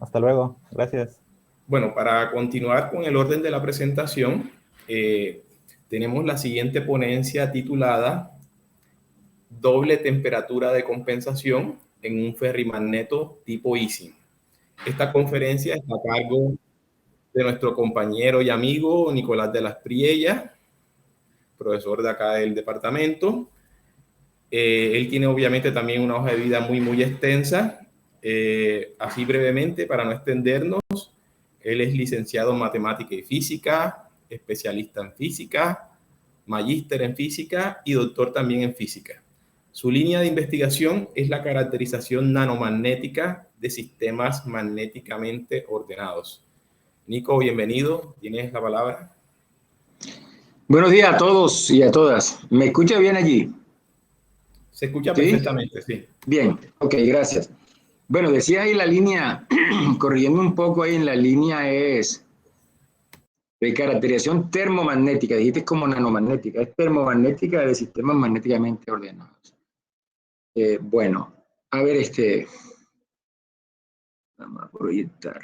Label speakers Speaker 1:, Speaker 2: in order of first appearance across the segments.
Speaker 1: Hasta luego. Gracias.
Speaker 2: Bueno, para continuar con el orden de la presentación, tenemos la siguiente ponencia titulada Doble temperatura de compensación en un ferrimagneto tipo Ising. Esta conferencia está a cargo de nuestro compañero y amigo Nicolás de las Priellas, profesor de acá del departamento. Él tiene obviamente también una hoja de vida muy extensa. Así brevemente, para no extendernos, él es licenciado en matemática y física, especialista en física, magíster en física y doctor también en física. Su línea de investigación es la caracterización nanomagnética de sistemas magnéticamente ordenados. Nico, bienvenido. Tienes la palabra.
Speaker 3: Buenos días a todos y a todas. ¿Me escucha bien allí?
Speaker 2: Se escucha
Speaker 3: ¿Sí?
Speaker 2: Perfectamente, sí.
Speaker 3: Bien, ok, gracias. Bueno, decía ahí la línea, corrigiendo un poco ahí en la línea es de caracterización termomagnética, dijiste como nanomagnética, es termomagnética de sistemas magnéticamente ordenados. Bueno, a ver, vamos a proyectar.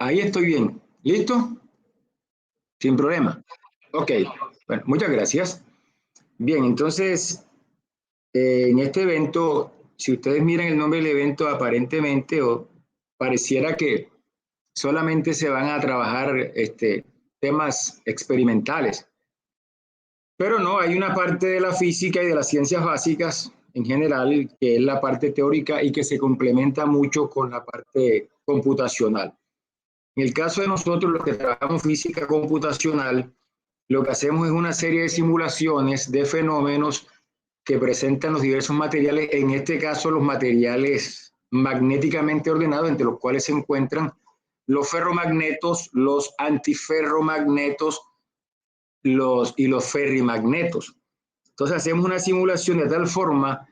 Speaker 3: Ahí estoy bien. ¿Listo? Sin problema. Ok, bueno, muchas gracias. Bien, entonces, en este evento, si ustedes miran el nombre del evento, aparentemente o pareciera que solamente se van a trabajar temas experimentales. Pero no, hay una parte de la física y de las ciencias básicas en general, que es la parte teórica y que se complementa mucho con la parte computacional. En el caso de nosotros, los que trabajamos física computacional, lo que hacemos es una serie de simulaciones de fenómenos que presentan los diversos materiales, en este caso los materiales magnéticamente ordenados, entre los cuales se encuentran los ferromagnetos, los antiferromagnetos y los ferrimagnetos. Entonces hacemos una simulación de tal forma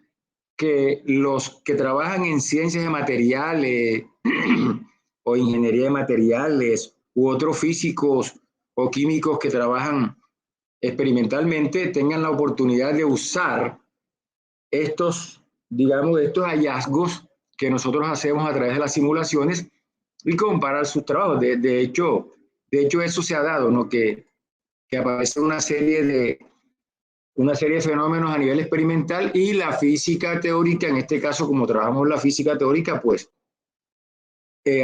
Speaker 3: que los que trabajan en ciencias de materiales o ingeniería de materiales u otros físicos o químicos que trabajan experimentalmente tengan la oportunidad de usar estos, digamos, estos hallazgos que nosotros hacemos a través de las simulaciones y comparar sus trabajos. De hecho, eso se ha dado, ¿no? Que aparece una serie de fenómenos a nivel experimental y la física teórica, en este caso, como trabajamos la física teórica, pues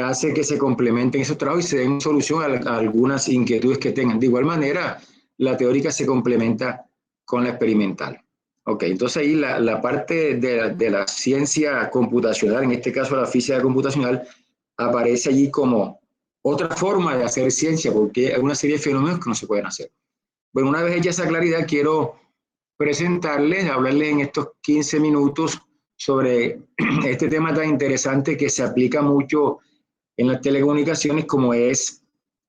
Speaker 3: hace que se complementen esos trabajos y se den solución a algunas inquietudes que tengan. De igual manera, la teórica se complementa con la experimental. Ok, entonces ahí la parte de la ciencia computacional, en este caso la física computacional, aparece allí como otra forma de hacer ciencia, porque hay una serie de fenómenos que no se pueden hacer. Bueno, una vez hecha esa claridad, quiero presentarles, hablarles en estos 15 minutos sobre este tema tan interesante que se aplica mucho en las telecomunicaciones, como es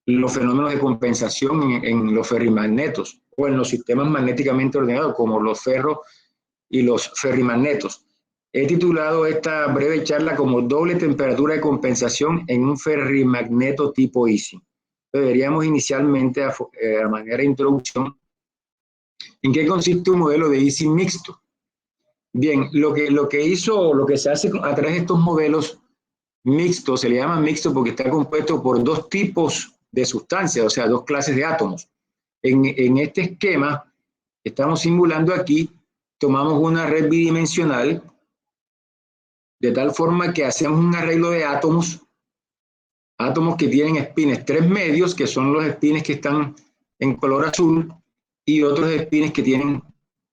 Speaker 3: los fenómenos de compensación en los ferrimagnetos o en los sistemas magnéticamente ordenados, como los ferros y los ferrimagnetos. He titulado esta breve charla como doble temperatura de compensación en un ferrimagneto tipo Ising. Deberíamos inicialmente, a manera de introducción, ¿en qué consiste un modelo de Ising mixto? Bien, lo que se hace a través de estos modelos mixtos, se le llama mixto porque está compuesto por dos tipos de sustancias, o sea, dos clases de átomos. En este esquema que estamos simulando aquí, tomamos una red bidimensional de tal forma que hacemos un arreglo de átomos átomos que tienen espines 3 medios, que son los espines que están en color azul, y otros espines que tienen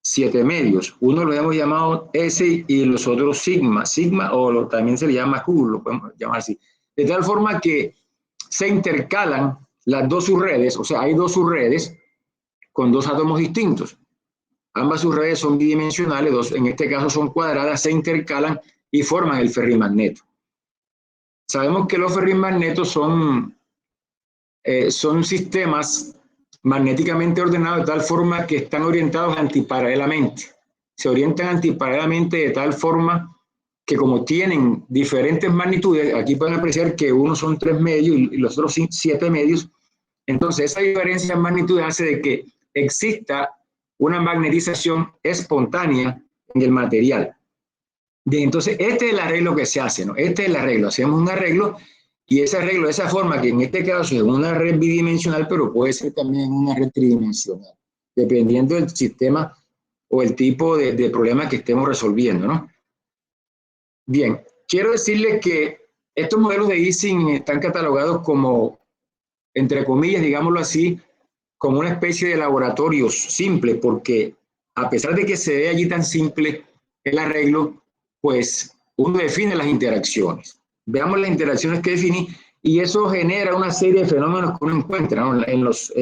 Speaker 3: 7 medios. Uno lo hemos llamado S y los otros sigma, también se le llama Q, lo podemos llamar así. De tal forma que se intercalan las dos subredes, o sea, hay dos subredes con dos átomos distintos. Ambas subredes son bidimensionales, en este caso son cuadradas, se intercalan y forman el ferrimagneto. Sabemos que los ferrimagnetos son sistemas magnéticamente ordenados de tal forma que están orientados antiparalelamente. Se orientan antiparalelamente de tal forma que como tienen diferentes magnitudes, aquí pueden apreciar que unos son 3 medios y los otros 7 medios, entonces esa diferencia en magnitud hace de que exista una magnetización espontánea en el material. Bien, entonces este es el arreglo que se hace, ¿no? Este es el arreglo, hacemos un arreglo y ese arreglo de esa forma, que en este caso es una red bidimensional, pero puede ser también una red tridimensional, dependiendo del sistema o el tipo de problema que estemos resolviendo, ¿no? Bien, quiero decirles que estos modelos de Ising están catalogados como, entre comillas, digámoslo así, como una especie de laboratorios simples, porque a pesar de que se ve allí tan simple el arreglo, pues uno define las interacciones. Veamos las interacciones que definí y eso genera una serie de fenómenos que uno encuentra, ¿no? En los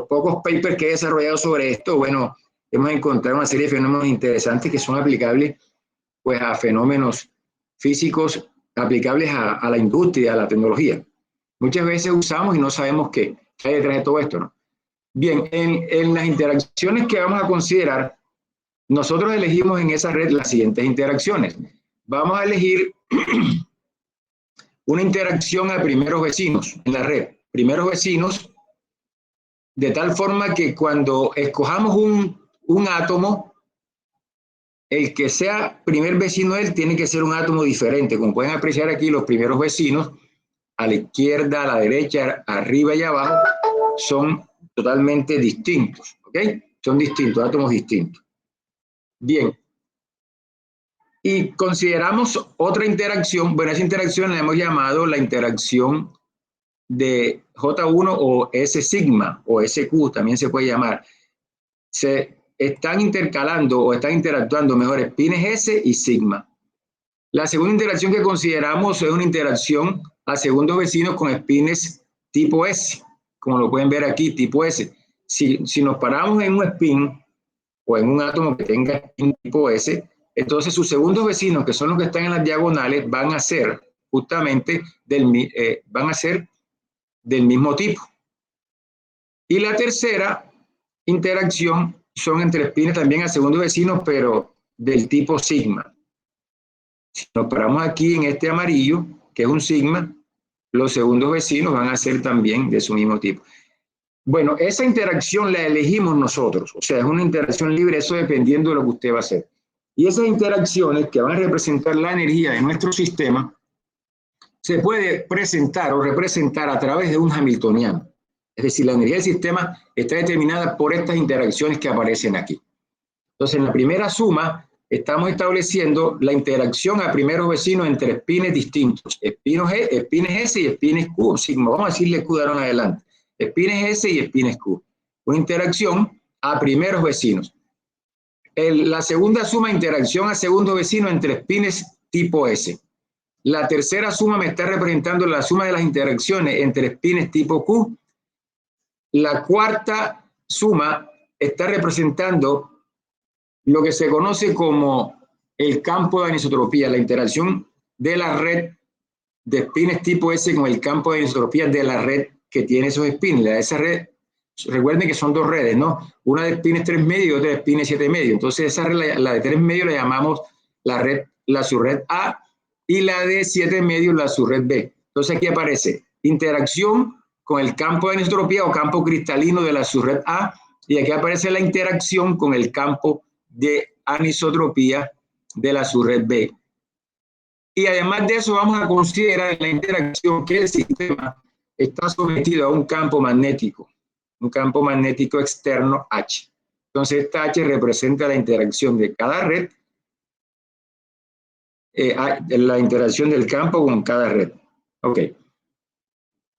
Speaker 3: pocos papers que he desarrollado sobre esto, bueno, hemos encontrado una serie de fenómenos interesantes que son aplicables pues, a fenómenos físicos aplicables a la industria, a la tecnología. Muchas veces usamos y no sabemos qué hay detrás de todo esto, ¿no? Bien, en las interacciones que vamos a considerar, nosotros elegimos en esa red las siguientes interacciones. Vamos a elegir una interacción a primeros vecinos en la red. Primeros vecinos, de tal forma que cuando escojamos un átomo, el que sea primer vecino de él tiene que ser un átomo diferente. Como pueden apreciar aquí, los primeros vecinos, a la izquierda, a la derecha, arriba y abajo, son totalmente distintos, ¿ok? Son distintos, átomos distintos. Bien. Y consideramos otra interacción, bueno, esa interacción la hemos llamado la interacción de J1 o S sigma o SQ, también se puede llamar. Se están intercalando o están interactuando mejor espines S y sigma. La segunda interacción que consideramos es una interacción a segundos vecinos con espines tipo S, como lo pueden ver aquí, tipo S. Si nos paramos en un espín o en un átomo que tenga espín tipo S, entonces sus segundos vecinos, que son los que están en las diagonales, van a ser justamente del mismo tipo. Y la tercera interacción son entre espines también a segundos vecinos, pero del tipo sigma. Si nos paramos aquí en este amarillo, que es un sigma, los segundos vecinos van a ser también de su mismo tipo. Bueno, esa interacción la elegimos nosotros, o sea, es una interacción libre, eso dependiendo de lo que usted va a hacer. Y esas interacciones que van a representar la energía de nuestro sistema, se puede presentar o representar a través de un hamiltoniano. Es decir, la energía del sistema está determinada por estas interacciones que aparecen aquí. Entonces, en la primera suma, estamos estableciendo la interacción a primeros vecinos entre espines distintos, espines S y espines Q, sigma, vamos a decirle Q de ahora en adelante, espines S y espines Q. Una interacción a primeros vecinos. La segunda suma, interacción a segundos vecinos entre espines tipo S. La tercera suma me está representando la suma de las interacciones entre espines tipo Q. La cuarta suma está representando lo que se conoce como el campo de anisotropía, la interacción de la red de espines tipo S con el campo de anisotropía de la red que tiene esos espines. Esa red, recuerden que son dos redes, ¿no? Una de espines 3 medios y otra de espines 7 medios. Entonces esa red, la de 3 medios la llamamos la subred A y la de 7 medios la subred B. Entonces aquí aparece interacción con el campo de anisotropía o campo cristalino de la subred A y aquí aparece la interacción con el campo de anisotropía de la subred B. Y además de eso vamos a considerar la interacción que el sistema está sometido a un campo magnético externo H. Entonces esta H representa la interacción de cada red, la interacción del campo con cada red. Ok.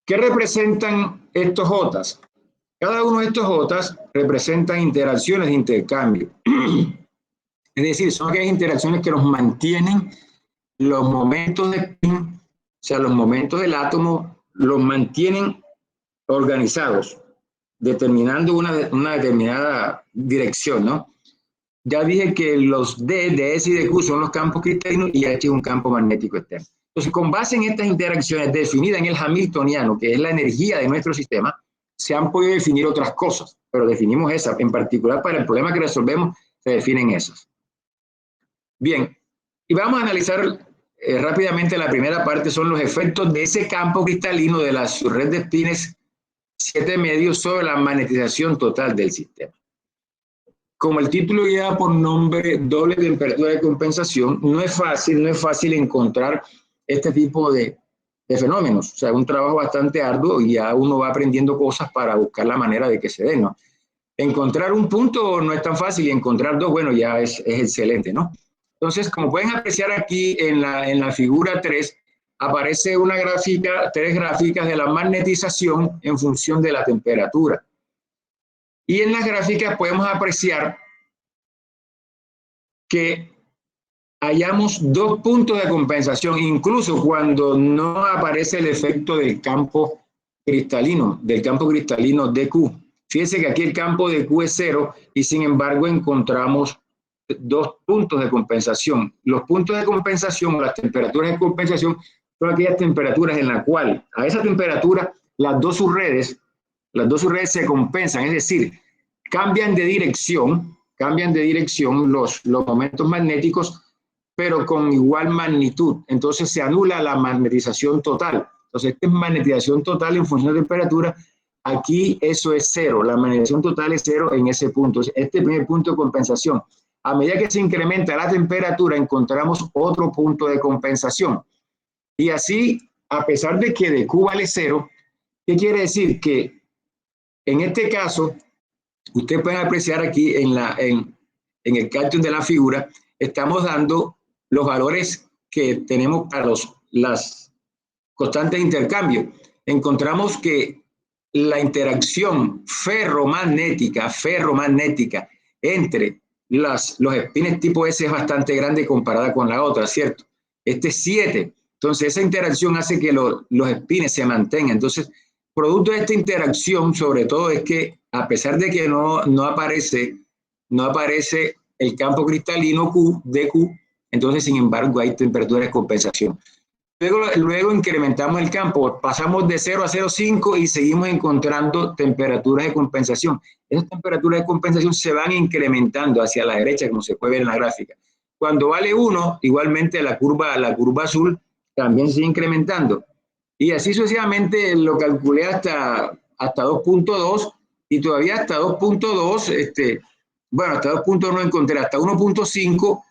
Speaker 3: ¿Qué representan estos J? Cada uno de estos J representan interacciones de intercambio. Es decir, son aquellas interacciones que nos mantienen los momentos de spin, o sea, los momentos del átomo, los mantienen organizados, determinando una determinada dirección, ¿no? Ya dije que los D, de S y de Q son los campos cristalinos y H es un campo magnético externo. Entonces, con base en estas interacciones definidas en el Hamiltoniano, que es la energía de nuestro sistema, se han podido definir otras cosas, pero definimos esas. En particular, para el problema que resolvemos, se definen esas. Bien, y vamos a analizar rápidamente la primera parte, son los efectos de ese campo cristalino de la red de espines 7 medios sobre la magnetización total del sistema. Como el título lleva por nombre doble temperatura de compensación, no es fácil encontrar este tipo de fenómenos. O sea, es un trabajo bastante arduo y ya uno va aprendiendo cosas para buscar la manera de que se den, ¿no? Encontrar un punto no es tan fácil y encontrar dos, bueno, ya es excelente, ¿no? Entonces, como pueden apreciar aquí en la figura 3, aparece una gráfica, 3 gráficas de la magnetización en función de la temperatura. Y en las gráficas podemos apreciar que hallamos 2 puntos de compensación, incluso cuando no aparece el efecto del campo cristalino DQ. Fíjense que aquí el campo DQ es 0 y sin embargo encontramos 2 puntos de compensación. Los puntos de compensación o las temperaturas de compensación son aquellas temperaturas en las cuales a esa temperatura las dos subredes se compensan, es decir, cambian de dirección los momentos magnéticos, pero con igual magnitud. Entonces se anula la magnetización total. Entonces, esta es magnetización total en función de temperatura. Aquí eso es 0. La magnetización total es 0 en ese punto. Este primer punto de compensación. A medida que se incrementa la temperatura, encontramos otro punto de compensación. Y así, a pesar de que DQ vale 0, ¿qué quiere decir? Que en este caso, ustedes pueden apreciar aquí en el cálculo de la figura, estamos dando los valores que tenemos para las constantes de intercambio. Encontramos que la interacción ferromagnética entre los espines tipo S es bastante grande comparada con la otra, ¿cierto? Este es 7. Entonces, esa interacción hace que los espines se mantengan. Entonces, producto de esta interacción, sobre todo, es que a pesar de que no aparece el campo cristalino DQ, entonces, sin embargo, hay temperatura de compensación. Luego incrementamos el campo, pasamos de 0 a 0,5 y seguimos encontrando temperaturas de compensación. Esas temperaturas de compensación se van incrementando hacia la derecha, como se puede ver en la gráfica. Cuando vale 1, igualmente la curva azul también sigue incrementando. Y así sucesivamente lo calculé hasta 2.2 y todavía hasta 2.2, bueno, hasta 2.2 no encontré, hasta 1.5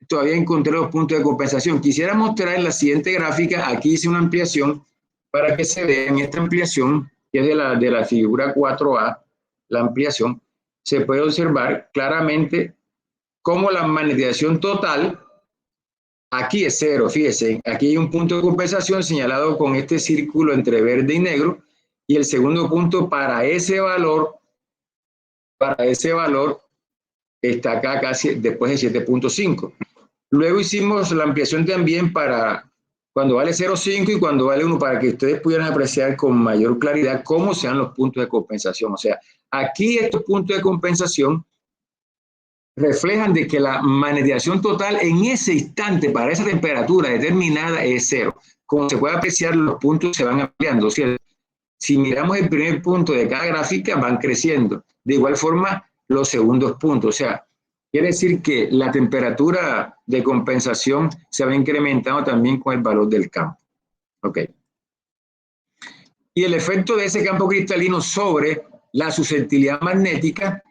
Speaker 3: todavía encontré los puntos de compensación. Quisiera mostrar en la siguiente gráfica, aquí hice una ampliación para que se vea en esta ampliación, que es de la figura 4A, la ampliación, se puede observar claramente cómo la magnetización total, aquí es 0, fíjese, aquí hay un punto de compensación señalado con este círculo entre verde y negro, y el segundo punto para ese valor está acá casi después de 7.5. Luego hicimos la ampliación también para cuando vale 0,5 y cuando vale 1, para que ustedes pudieran apreciar con mayor claridad cómo sean los puntos de compensación. O sea, aquí estos puntos de compensación reflejan de que la magnetización total en ese instante para esa temperatura determinada es 0. Como se puede apreciar, los puntos se van ampliando, ¿cierto? Si miramos el primer punto de cada gráfica, van creciendo. De igual forma, los segundos puntos. O sea, quiere decir que la temperatura de compensación se va incrementando también con el valor del campo. Ok. Y el efecto de ese campo cristalino sobre la susceptibilidad magnética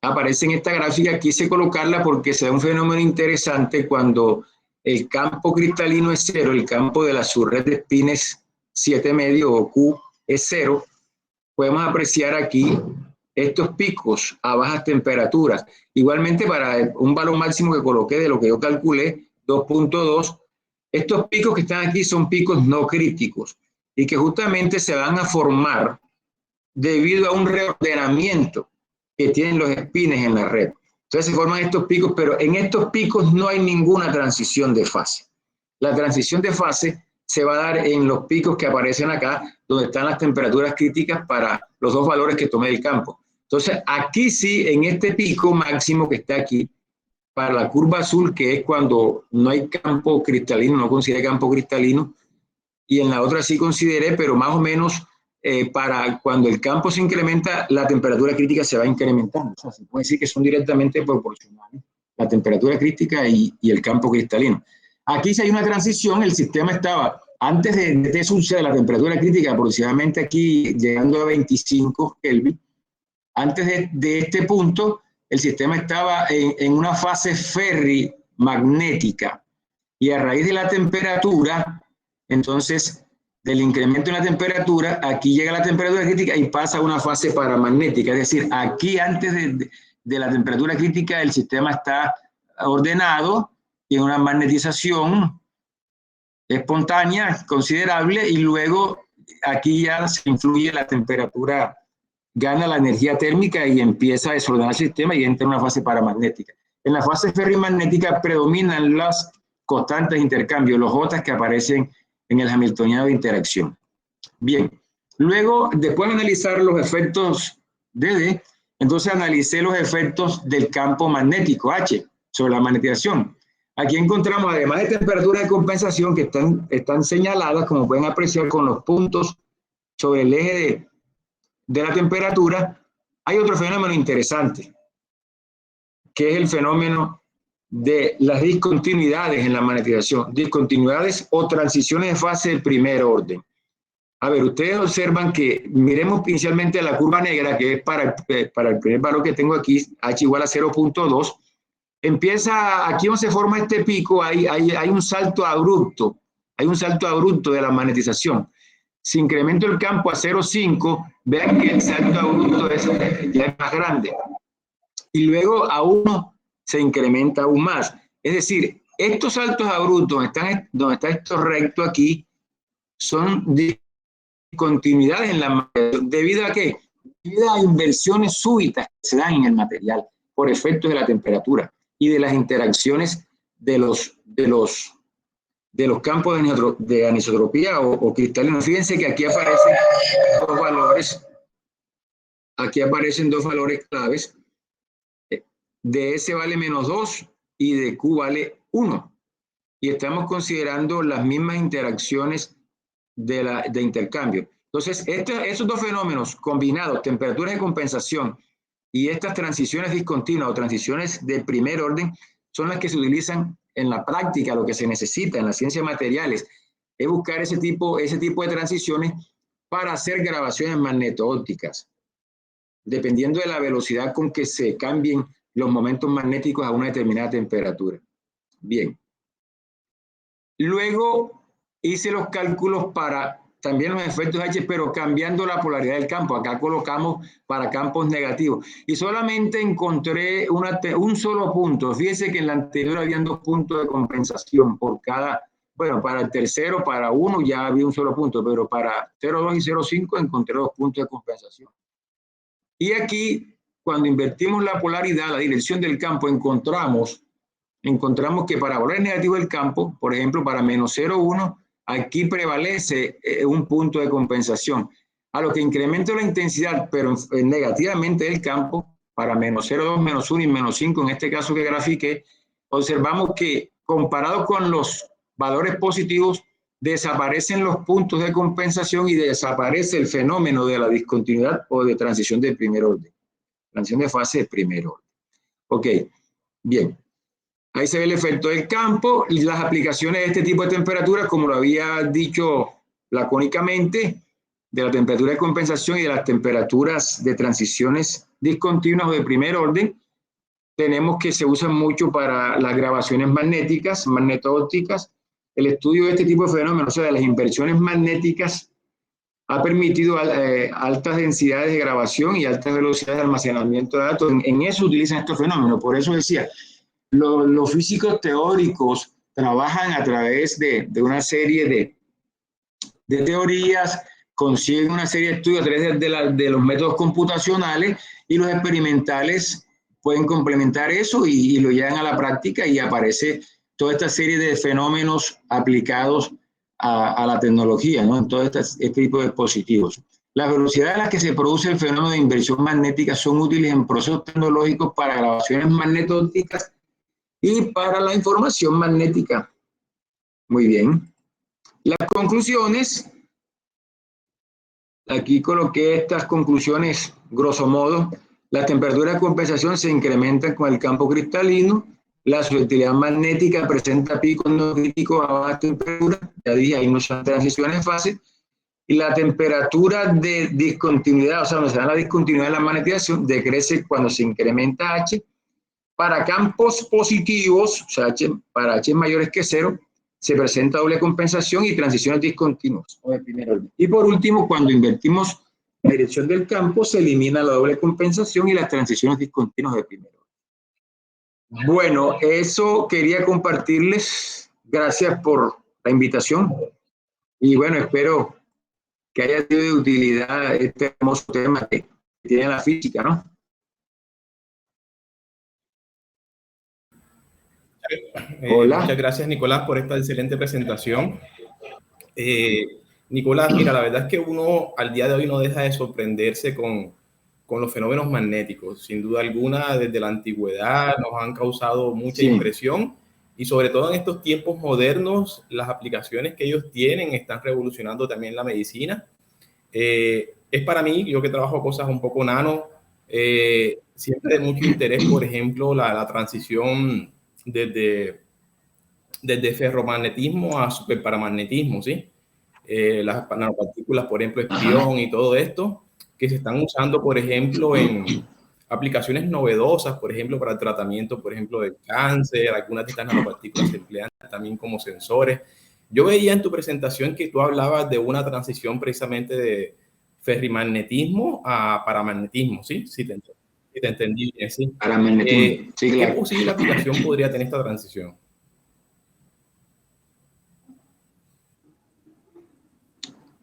Speaker 3: aparece en esta gráfica. Quise colocarla porque se da un fenómeno interesante cuando el campo cristalino es 0, el campo de la subred de espines 7 medio o Q es 0. Podemos apreciar aquí estos picos a bajas temperaturas. Igualmente para un valor máximo que coloqué de lo que yo calculé, 2.2, Estos picos que están aquí son picos no críticos y que justamente se van a formar debido a un reordenamiento que tienen los espines en la red. Entonces se forman estos picos, pero en estos picos no hay ninguna transición de fase. La transición de fase se va a dar en los picos que aparecen acá, donde están las temperaturas críticas para los dos valores que tomé del campo. Entonces aquí sí, en este pico máximo que está aquí, para la curva azul, que es cuando no hay campo cristalino, no consideré campo cristalino, y en la otra sí consideré, pero más o menos para cuando el campo se incrementa, la temperatura crítica se va incrementando. O sea, se puede decir que son directamente proporcionales, la temperatura crítica y el campo cristalino. Aquí si hay una transición, el sistema estaba, antes de que suceda la temperatura crítica, aproximadamente aquí llegando a 25 Kelvin, antes de este punto, el sistema estaba en una fase ferrimagnética y a raíz de la temperatura, entonces del incremento en la temperatura, aquí llega la temperatura crítica y pasa a una fase paramagnética, es decir, aquí antes de la temperatura crítica el sistema está ordenado y en una magnetización espontánea considerable y luego aquí ya se influye la temperatura, gana la energía térmica y empieza a desordenar el sistema y entra en una fase paramagnética. En la fase ferrimagnética predominan las constantes de intercambio, los J que aparecen en el hamiltoniano de interacción. Bien, luego, después de analizar los efectos de D, entonces analicé los efectos del campo magnético H sobre la magnetización. Aquí encontramos, además de temperaturas de compensación que están señaladas, como pueden apreciar con los puntos sobre el eje de la temperatura, hay otro fenómeno interesante, que es el fenómeno de las discontinuidades en la magnetización, discontinuidades o transiciones de fase del primer orden. A ver, ustedes observan que, miremos inicialmente la curva negra, que es para el primer valor que tengo aquí, H igual a 0.2, empieza, aquí donde se forma este pico, hay un salto abrupto, de la magnetización. Si incremento el campo a 0.5, vean que el salto abrupto ya es más grande. Y luego a 1 se incrementa aún más. Es decir, estos saltos abruptos, donde está esto recto aquí, son discontinuidades en la magnetización. ¿Debido a qué? Debido a inversiones súbitas que se dan en el material por efectos de la temperatura y de las interacciones de los campos de anisotropía o cristalinos. Fíjense que aquí aparecen dos valores. Aquí aparecen dos valores claves. De S vale menos 2 y de Q vale 1. Y estamos considerando las mismas interacciones de intercambio. Entonces, estos dos fenómenos combinados, temperaturas de compensación y estas transiciones discontinuas o transiciones de primer orden, son las que se utilizan en la práctica. Lo que se necesita en la ciencia de materiales es buscar ese tipo de transiciones para hacer grabaciones magneto-ópticas, dependiendo de la velocidad con que se cambien los momentos magnéticos a una determinada temperatura. Bien. Luego hice los cálculos para también los efectos H, pero cambiando la polaridad del campo. Acá colocamos para campos negativos. Y solamente encontré un solo punto. Fíjense que en la anterior habían 2 puntos de compensación por cada, bueno, para el tercero, para 1 ya había un solo punto, pero para 0,2 y 0,5 encontré 2 puntos de compensación. Y aquí, cuando invertimos la polaridad, la dirección del campo, encontramos que para valores negativos del campo, por ejemplo, para menos 0,1, aquí prevalece un punto de compensación. A lo que incremento la intensidad, pero negativamente del campo, para menos 0,2, menos 1 y menos 5, en este caso que grafiqué, observamos que comparado con los valores positivos, desaparecen los puntos de compensación y desaparece el fenómeno de la discontinuidad o de transición de primer orden. Transición de fase de primer orden. Ok, bien. Ahí se ve el efecto del campo y las aplicaciones de este tipo de temperaturas, como lo había dicho lacónicamente, de la temperatura de compensación y de las temperaturas de transiciones discontinuas o de primer orden. Tenemos que se usan mucho para las grabaciones magnéticas, magneto-ópticas. El estudio de este tipo de fenómenos, o sea, de las inversiones magnéticas, ha permitido altas densidades de grabación y altas velocidades de almacenamiento de datos. En eso utilizan estos fenómenos. Por eso decía, los físicos teóricos trabajan a través de una serie de teorías, consiguen una serie de estudios a través de los métodos computacionales, y los experimentales pueden complementar eso y lo llevan a la práctica, y aparece toda esta serie de fenómenos aplicados a la tecnología, ¿no? En todo este tipo de dispositivos. Las velocidades a las que se produce el fenómeno de inversión magnética son útiles en procesos tecnológicos para grabaciones magnetónicas y para la información magnética. Muy bien. Las conclusiones. Aquí coloqué estas conclusiones, grosso modo. Las temperaturas de compensación se incrementan con el campo cristalino. La selectividad magnética presenta picos no críticos a baja temperatura. Ya dije, ahí no son transiciones en fase. Y la temperatura de discontinuidad, o sea, donde se da la discontinuidad de la magnetización, decrece cuando se incrementa H. Para campos positivos, o sea, para H mayores que 0, se presenta doble compensación y transiciones discontinuas. Y por último, cuando invertimos la dirección del campo, se elimina la doble compensación y las transiciones discontinuas de primer orden. Bueno, eso quería compartirles. Gracias por la invitación. Y bueno, espero que haya sido de utilidad este hermoso tema que tiene la física, ¿no?
Speaker 2: Hola. Muchas gracias, Nicolás, por esta excelente presentación. Nicolás, mira, la verdad es que uno al día de hoy no deja de sorprenderse con los fenómenos magnéticos. Sin duda alguna, desde la antigüedad nos han causado mucha impresión, y sobre todo en estos tiempos modernos, las aplicaciones que ellos tienen están revolucionando también la medicina. Es para mí, yo que trabajo cosas un poco nano, siempre de mucho interés, por ejemplo, la transición desde ferromagnetismo a superparamagnetismo, ¿sí? Las nanopartículas, por ejemplo, espión y todo esto, que se están usando, por ejemplo, en aplicaciones novedosas, por ejemplo, para el tratamiento, por ejemplo, del cáncer. Algunas de estas nanopartículas se emplean también como sensores. Yo veía en tu presentación que tú hablabas de una transición precisamente de ferrimagnetismo a paramagnetismo, ¿sí? Si te entendí bien, ¿sí?
Speaker 3: Paramagnetismo, sí, claro.
Speaker 2: ¿Qué posible aplicación podría tener esta transición?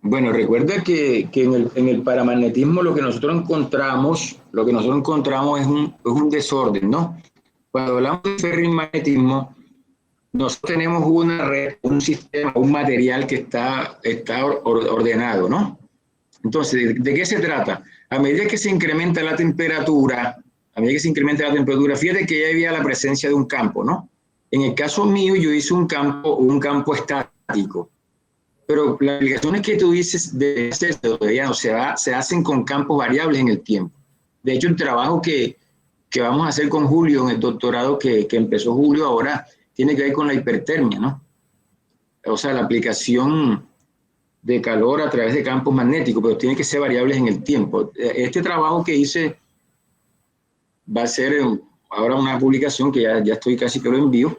Speaker 3: Bueno, recuerda que en el paramagnetismo lo que nosotros encontramos es un desorden, ¿no? Cuando hablamos de ferrimagnetismo, nosotros tenemos una red, un sistema, un material que está ordenado, ¿no? Entonces, ¿de qué se trata? A medida que se incrementa la temperatura, fíjate que ya había la presencia de un campo, ¿no? En el caso mío, yo hice un campo estático. Pero las aplicaciones que tú dices de se hacen con campos variables en el tiempo. De hecho, el trabajo que vamos a hacer con Julio en el doctorado que empezó Julio ahora tiene que ver con la hipertermia, ¿no? O sea, la aplicación de calor a través de campos magnéticos, pero tiene que ser variables en el tiempo. Este trabajo que hice va a ser ahora una publicación que ya estoy casi que lo envío,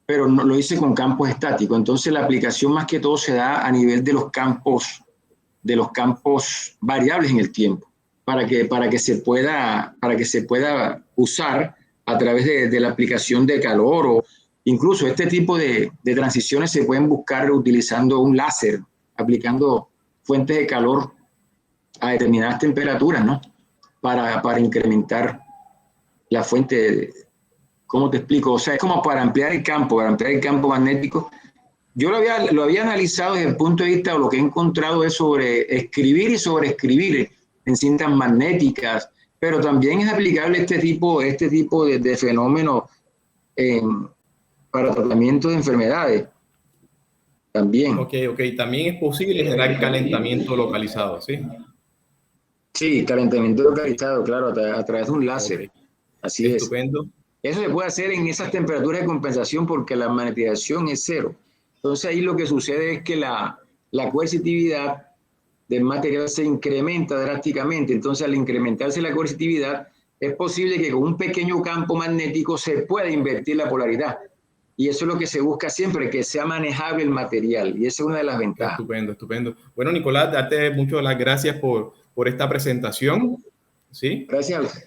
Speaker 3: pero no, lo hice con campos estáticos. Entonces la aplicación más que todo se da a nivel de los campos variables en el tiempo, para que se pueda usar a través de la aplicación de calor, o incluso este tipo de transiciones se pueden buscar utilizando un láser, aplicando fuentes de calor a determinadas temperaturas, ¿no? Para incrementar la fuente de, ¿cómo te explico? O sea, es como para ampliar el campo magnético. Yo lo había analizado desde el punto de vista de lo que he encontrado es sobre escribir y sobreescribir en cintas magnéticas, pero también es aplicable este tipo de fenómenos para tratamiento de enfermedades. También.
Speaker 2: Ok. También es posible generar calentamiento localizado, ¿sí?
Speaker 3: Sí, calentamiento localizado, claro, a través de un láser. Okay. Así es.
Speaker 2: Estupendo.
Speaker 3: Eso se puede hacer en esas temperaturas de compensación porque la magnetización es 0. Entonces ahí lo que sucede es que la coercitividad del material se incrementa drásticamente. Entonces al incrementarse la coercitividad, es posible que con un pequeño campo magnético se pueda invertir la polaridad. Y eso es lo que se busca siempre, que sea manejable el material. Y esa es una de las ventajas.
Speaker 2: Estupendo. Bueno, Nicolás, darte muchas las gracias por esta presentación. ¿Sí?
Speaker 3: Gracias.